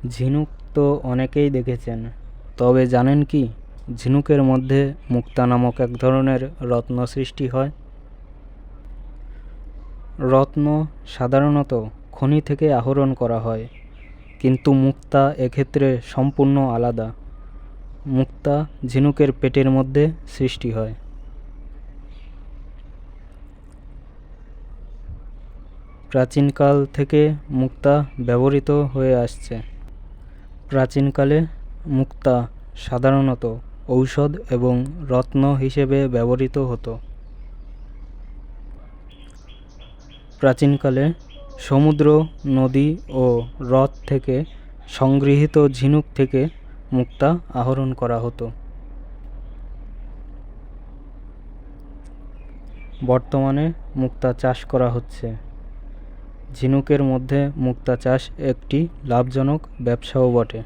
ঝিনুক তো অনেকেই দেখেছেন, তবে জানেন কি ঝিনুকের মধ্যে মুক্তা নামক এক ধরনের রত্ন সৃষ্টি হয়। রত্ন সাধারণত খনি থেকে আহরণ করা হয়, কিন্তু মুক্তা এক্ষেত্রে সম্পূর্ণ আলাদা। মুক্তা ঝিনুকের পেটের মধ্যে সৃষ্টি হয়। প্রাচীনকাল থেকে মুক্তা ব্যবহৃত হয়ে আসছে। প্রাচীনকালে মুক্তা সাধারণত ঔষধ এবং রত্ন হিসেবে ব্যবহৃত হতো। প্রাচীনকালে সমুদ্র, নদী ও হ্রদ থেকে সংগৃহীত ঝিনুক থেকে মুক্তা আহরণ করা হতো। বর্তমানে মুক্তা চাষ করা হচ্ছে। ঝিনুকের মধ্যে মুক্তা চাষ একটি লাভজনক ব্যবসাও বটে।